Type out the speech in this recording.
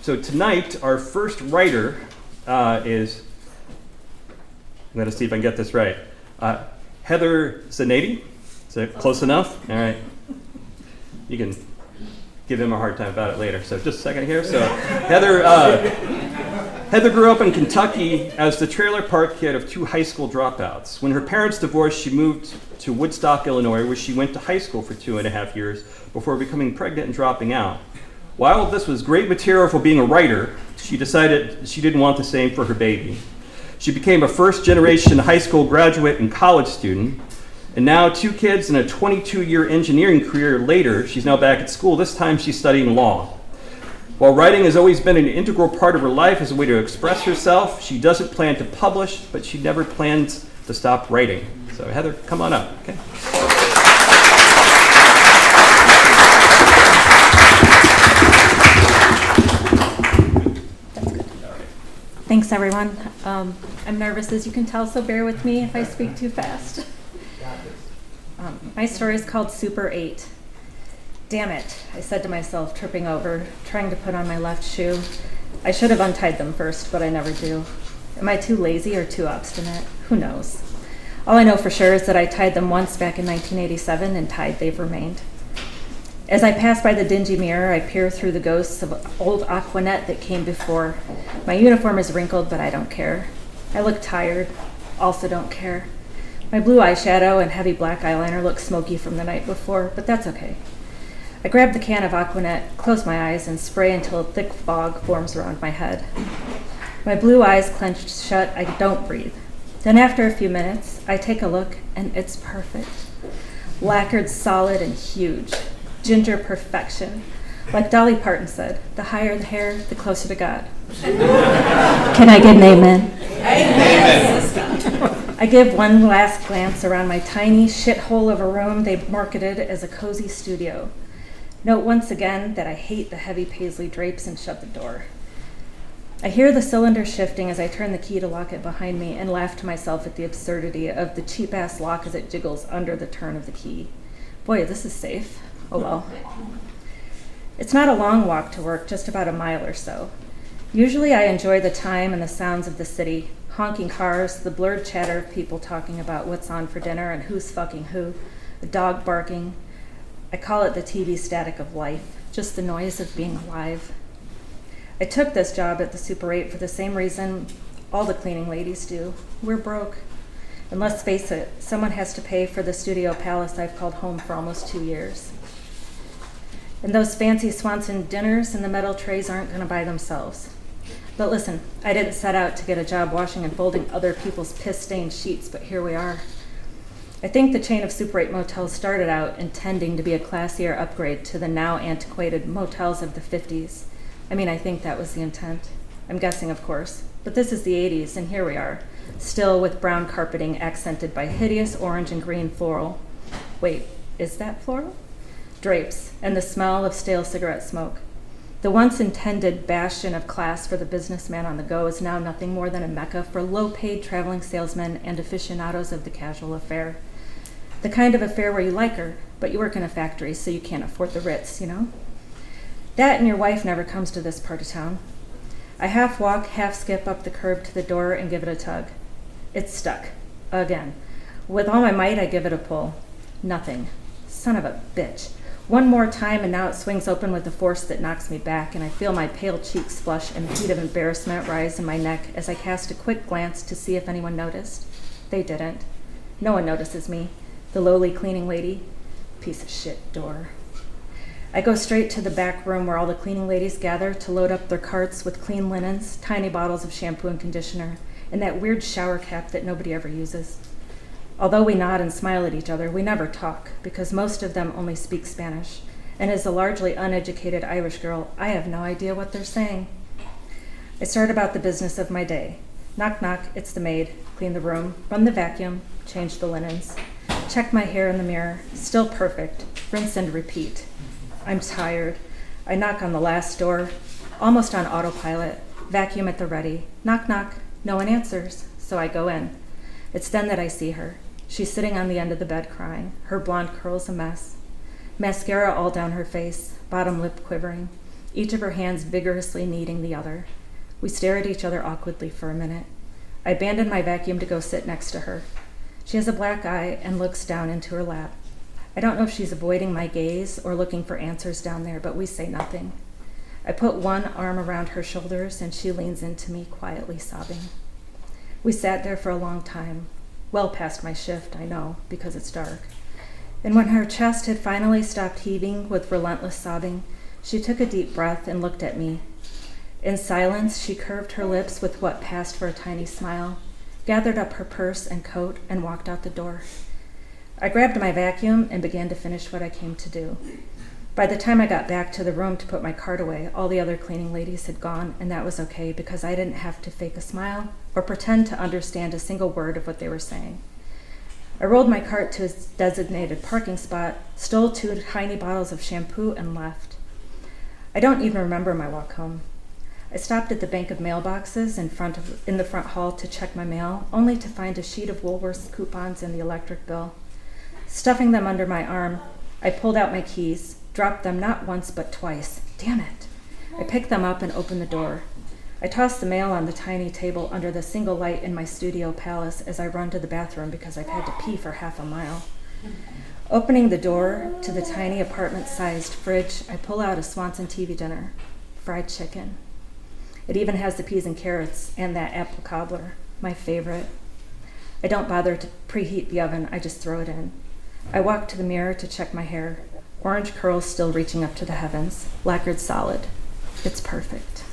So tonight, our first writer is, I'm going to see if I can get this right, Heather Zenaty. Is that close enough? All right. You can give him a hard time about it later. So just a second here. So Heather grew up in Kentucky as the trailer park kid of 2 high school dropouts. When her parents divorced, she moved to Woodstock, Illinois, where she went to high school for 2.5 years before becoming pregnant and dropping out. While this was great material for being a writer, she decided she didn't want the same for her baby. She became a first-generation high school graduate and college student, and now 2 kids and a 22-year engineering career later, she's now back at school. This time she's studying law. While writing has always been an integral part of her life as a way to express herself, she doesn't plan to publish, but she never plans to stop writing. So Heather, come on up. Okay. Thanks, everyone. I'm nervous, as you can tell, so bear with me if I speak too fast. My story is called Super 8. Damn it, I said to myself, tripping over, trying to put on my left shoe. I should have untied them first, but I never do. Am I too lazy or too obstinate? Who knows? All I know for sure is that I tied them once back in 1987, and tied they've remained. As I pass by the dingy mirror, I peer through the ghosts of old Aquanet that came before. My uniform is wrinkled, but I don't care. I look tired, also don't care. My blue eyeshadow and heavy black eyeliner look smoky from the night before, but that's okay. I grab the can of Aquanet, close my eyes, and spray until a thick fog forms around my head. My blue eyes clenched shut, I don't breathe. Then after a few minutes, I take a look, and it's perfect. Lacquered, solid, and huge. Ginger perfection. Like Dolly Parton said, the higher the hair, the closer to God. Can I get an amen? Amen. I give one last glance around my tiny shithole of a room they marketed as a cozy studio. Note once again that I hate the heavy paisley drapes and shut the door. I hear the cylinder shifting as I turn the key to lock it behind me and laugh to myself at the absurdity of the cheap-ass lock as it jiggles under the turn of the key. Boy, this is safe. Oh well. It's not a long walk to work, just about a mile or so. Usually I enjoy the time and the sounds of the city, honking cars, the blurred chatter of people talking about what's on for dinner and who's fucking who, a dog barking. I call it the TV static of life, just the noise of being alive. I took this job at the Super 8 for the same reason all the cleaning ladies do. We're broke. And let's face it, someone has to pay for the studio palace I've called home for almost 2 years. And those fancy Swanson dinners and the metal trays aren't going to buy themselves. But listen, I didn't set out to get a job washing and folding other people's piss-stained sheets, but here we are. I think the chain of Super 8 motels started out intending to be a classier upgrade to the now antiquated motels of the 50s. I think that was the intent. I'm guessing, of course. But this is the 80s, and here we are, still with brown carpeting accented by hideous orange and green floral. Wait, is that floral? Drapes, and the smell of stale cigarette smoke. The once intended bastion of class for the businessman on the go is now nothing more than a mecca for low-paid traveling salesmen and aficionados of the casual affair. The kind of affair where you like her, but you work in a factory, so you can't afford the Ritz, you know? That and your wife never comes to this part of town. I half walk, half skip up the curb to the door and give it a tug. It's stuck. Again. With all my might, I give it a pull. Nothing. Son of a bitch. One more time, and now it swings open with a force that knocks me back, and I feel my pale cheeks flush and the heat of embarrassment rise in my neck as I cast a quick glance to see if anyone noticed. They didn't. No one notices me. The lowly cleaning lady. Piece of shit door. I go straight to the back room where all the cleaning ladies gather to load up their carts with clean linens, tiny bottles of shampoo and conditioner, and that weird shower cap that nobody ever uses. Although we nod and smile at each other, we never talk, because most of them only speak Spanish, and as a largely uneducated Irish girl, I have no idea what they're saying. I start about the business of my day. Knock, knock, it's the maid. Clean the room, run the vacuum, change the linens. Check my hair in the mirror, still perfect. Rinse and repeat. I'm tired. I knock on the last door, almost on autopilot, vacuum at the ready. Knock, knock, no one answers, so I go in. It's then that I see her. She's sitting on the end of the bed crying, her blonde curls a mess. Mascara all down her face, bottom lip quivering. each of her hands vigorously kneading the other. We stare at each other awkwardly for a minute. I abandon my vacuum to go sit next to her. She has a black eye and looks down into her lap. I don't know if she's avoiding my gaze or looking for answers down there, but we say nothing. I put one arm around her shoulders and she leans into me, quietly sobbing. We sat there for a long time, well past my shift, I know, because it's dark. And when her chest had finally stopped heaving with relentless sobbing, she took a deep breath and looked at me. In silence, she curved her lips with what passed for a tiny smile, gathered up her purse and coat, and walked out the door. I grabbed my vacuum and began to finish what I came to do. By the time I got back to the room to put my cart away, all the other cleaning ladies had gone, and that was okay because I didn't have to fake a smile or pretend to understand a single word of what they were saying. I rolled my cart to its designated parking spot, stole 2 tiny bottles of shampoo, and left. I don't even remember my walk home. I stopped at the bank of mailboxes in the front hall to check my mail, only to find a sheet of Woolworth's coupons and the electric bill. Stuffing them under my arm, I pulled out my keys, dropped them not once but twice. Damn it! I picked them up and opened the door. I tossed the mail on the tiny table under the single light in my studio palace as I run to the bathroom because I've had to pee for half a mile. Opening the door to the tiny apartment-sized fridge, I pull out a Swanson TV dinner, fried chicken. It even has the peas and carrots and that apple cobbler, my favorite. I don't bother to preheat the oven, I just throw it in. I walk to the mirror to check my hair. Orange curls still reaching up to the heavens. Lacquered solid. It's perfect.